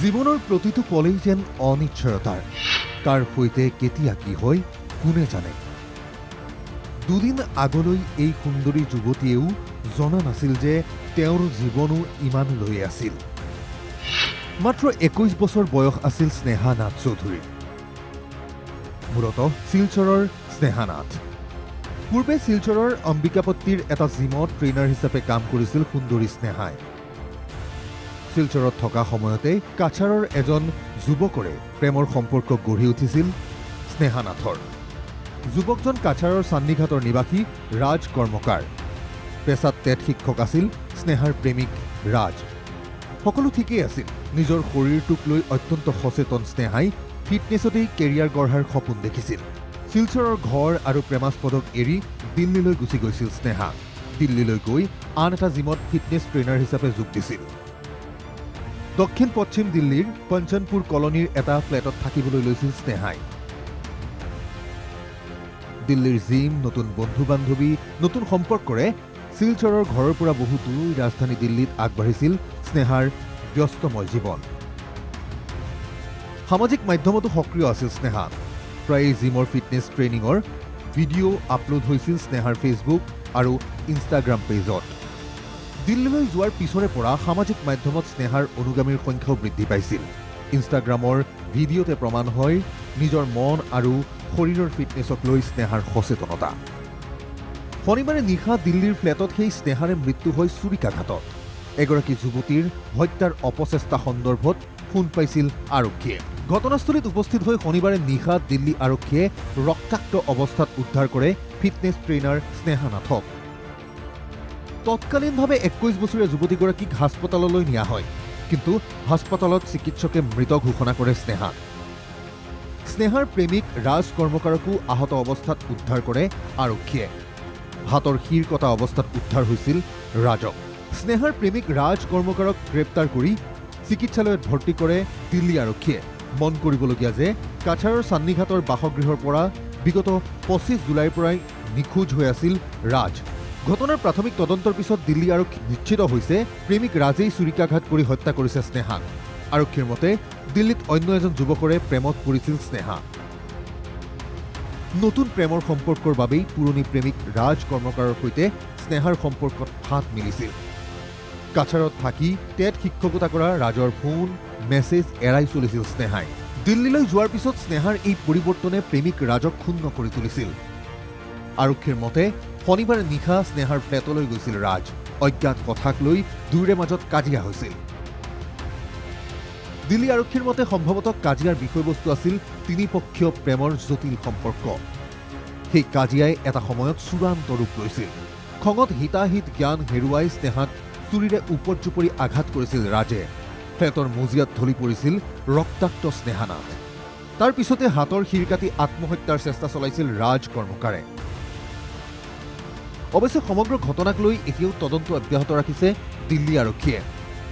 জীৱনৰ প্ৰতিটো পলেই যেন অনিশ্চয়তাৰ কাৰ সৈতে কেতিয়া কি হয় কোনে জানে। দুদিন আগলৈ এই সুন্দৰী যুৱতীয়েও জনা নাছিল যে তেওঁৰ জীৱনো ইমান লৈ আছিল। মাত্ৰ 21 বছৰ বয়স আছিল স্নেহা নাথ চৌধুৰীৰ। মূলতঃ শিলচৰৰ স্নেহা নাথ। পূৰ্বে শিলচৰৰ অম্বিকাপট্টিৰ এটা জিমত ট্ৰেইনাৰ হিচাপে কাম কৰিছিল সুন্দৰী স্নেহাই। শিলচৰত থকা সময়তে কাছাৰৰ এজন যুৱকৰে প্ৰেমৰ সম্পৰ্ক গঢ়ি উঠিছিল স্নেহা নাথৰ। যুৱকজন কাছাৰৰ চান্দিঘাটৰ নিবাসী ৰাজ কৰ্মকাৰ। পেছাত টেট শিক্ষক আছিল স্নেহাৰ প্ৰেমিক ৰাজ। সকলো ঠিকেই আছিল। নিজৰ শৰীৰটোক লৈ অত্যন্ত সচেতন স্নেহাই ফিটনেছতেই কেৰিয়াৰ গঢ়াৰ সপোন দেখিছিল। শিলচৰৰ ঘৰ আৰু প্ৰেমাস্পদক এৰি দিল্লীলৈ গুচি গৈছিল স্নেহা। দিল্লীলৈ গৈ আন এটা জিমত ফিটনেছ ট্ৰেইনাৰ হিচাপে যোগ দিছিল। দক্ষিণ পশ্চিম দিল্লীৰ পঞ্চনপুৰ কলনীৰ এটা ফ্লেটত থাকিবলৈ লৈছিল স্নেহাই। দিল্লীৰ জিম, নতুন বন্ধু বান্ধৱী, নতুন সম্পৰ্কৰে শিলচৰৰ ঘৰৰ পৰা বহু দূৰৈ ৰাজধানী দিল্লীত আগবাঢ়িছিল স্নেহাৰ ব্যস্তময় জীৱন। সামাজিক মাধ্যমতো সক্ৰিয় আছিল স্নেহা। প্ৰায় জিমৰ ফিটনেছ ট্ৰেইনিঙৰ ভিডিঅ' আপলোড হৈছিল স্নেহাৰ ফেচবুক আৰু ইনষ্টাগ্ৰাম পেজত। দিল্লীলৈ যোৱাৰ পিছৰে পৰা সামাজিক মাধ্যমত স্নেহাৰ অনুগামীৰ সংখ্যাও বৃদ্ধি পাইছিল। ইনষ্টাগ্ৰামৰ ভিডিঅ'তে প্ৰমাণ হয় নিজৰ মন আৰু শৰীৰৰ ফিটনেছক লৈ স্নেহাৰ সচেতনতা। শনিবাৰে নিশা দিল্লীৰ ফ্লেটত সেই স্নেহাৰে মৃত্যু হয় চুৰিকাঘাতত। এগৰাকী যুৱতীৰ হত্যাৰ অপচেষ্টা সন্দৰ্ভত ফোন পাইছিল আৰক্ষীয়ে। ঘটনাস্থলীত উপস্থিত হৈ শনিবাৰে নিশা দিল্লী আৰক্ষীয়ে ৰক্তাক্ত অৱস্থাত উদ্ধাৰ কৰে ফিটনেছ ট্ৰেইনাৰ স্নেহা নাথক। তৎকালীনভাৱে 21 বছৰীয়া যুৱতীগৰাকীক হাস্পতাললৈ নিয়া হয়, কিন্তু হাস্পতালত চিকিৎসকে মৃত ঘোষণা কৰে স্নেহাক। স্নেহাৰ প্ৰেমিক ৰাজ কৰ্মকাৰকো আহত অৱস্থাত উদ্ধাৰ কৰে আৰক্ষীয়ে। হাতৰ শিৰ কটা অৱস্থাত উদ্ধাৰ হৈছিল ৰাজক। স্নেহাৰ প্ৰেমিক ৰাজ কৰ্মকাৰক গ্ৰেপ্তাৰ কৰি চিকিৎসালয়ত ভৰ্তি কৰে দিল্লী আৰক্ষীয়ে। মন কৰিবলগীয়া যে কাছাৰৰ চান্দিঘাটৰ বাসগৃহৰ পৰা বিগত 25 জুলাইৰ পৰাই নিখোজ হৈ আছিল ৰাজ। ঘটনাৰ প্ৰাথমিক তদন্তৰ পিছত দিল্লী আৰক্ষী নিশ্চিত হৈছে প্ৰেমিক ৰাজেই চুৰিকাঘাত কৰি হত্যা কৰিছে স্নেহাক। আৰক্ষীৰ মতে দিল্লীত অন্য এজন যুৱকৰে প্ৰেমত পৰিছিল স্নেহা। নতুন প্ৰেমৰ সম্পৰ্কৰ বাবেই পুৰণি প্ৰেমিক ৰাজ কৰ্মকাৰৰ সৈতে স্নেহাৰ সম্পৰ্কত ফাঁট মিলিছিল। কাছাৰত থাকি টেট শিক্ষকতা কৰা ৰাজৰ ফোন মেছেজ এৰাই চলিছিল স্নেহাই। দিল্লীলৈ যোৱাৰ পিছত স্নেহাৰ এই পৰিৱৰ্তনে প্ৰেমিক ৰাজক ক্ষুণ্ণ কৰি তুলিছিল। আৰক্ষীৰ মতে শনিবাৰে নিশা স্নেহাৰ ফ্লেটলৈ গৈছিল ৰাজ। অজ্ঞাত কথাক লৈ দুয়োৰে মাজত কাজিয়া হৈছিল। দিল্লী আৰক্ষীৰ মতে সম্ভৱতঃ কাজিয়াৰ বিষয়বস্তু আছিল তিনিপক্ষীয় প্ৰেমৰ জটিল সম্পৰ্ক। সেই কাজিয়াই এটা সময়ত চূড়ান্ত ৰূপ লৈছিল। খঙত হিতাহিত জ্ঞান হেৰুৱাই স্নেহাক চুৰিৰে ওপৰজুপৰি আঘাত কৰিছিল ৰাজে। ফ্লেটৰ মজিয়াত ঢলি পৰিছিল ৰক্তাক্ত স্নেহা নাথ। তাৰ পিছতে হাতৰ শিৰ কাটি আত্মহত্যাৰ চেষ্টা চলাইছিল ৰাজ কৰ্মকাৰে। অৱশ্যে সমগ্ৰ ঘটনাক লৈ এতিয়াও তদন্ত অব্যাহত ৰাখিছে দিল্লী আৰক্ষীয়ে।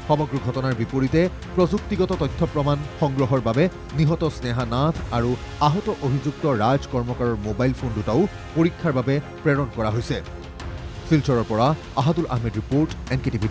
সমগ্ৰ ঘটনাৰ বিপৰীতে প্ৰযুক্তিগত তথ্য প্ৰমাণ সংগ্ৰহৰ বাবে নিহত স্নেহা নাথ আৰু আহত অভিযুক্ত ৰাজ কৰ্মকাৰৰ মোবাইল ফোন দুটাও পৰীক্ষাৰ বাবে প্ৰেৰণ কৰা হৈছে। শিলচৰৰ পৰা আহাদুল আহমেদ ৰিপৰ্ট, NKTV+।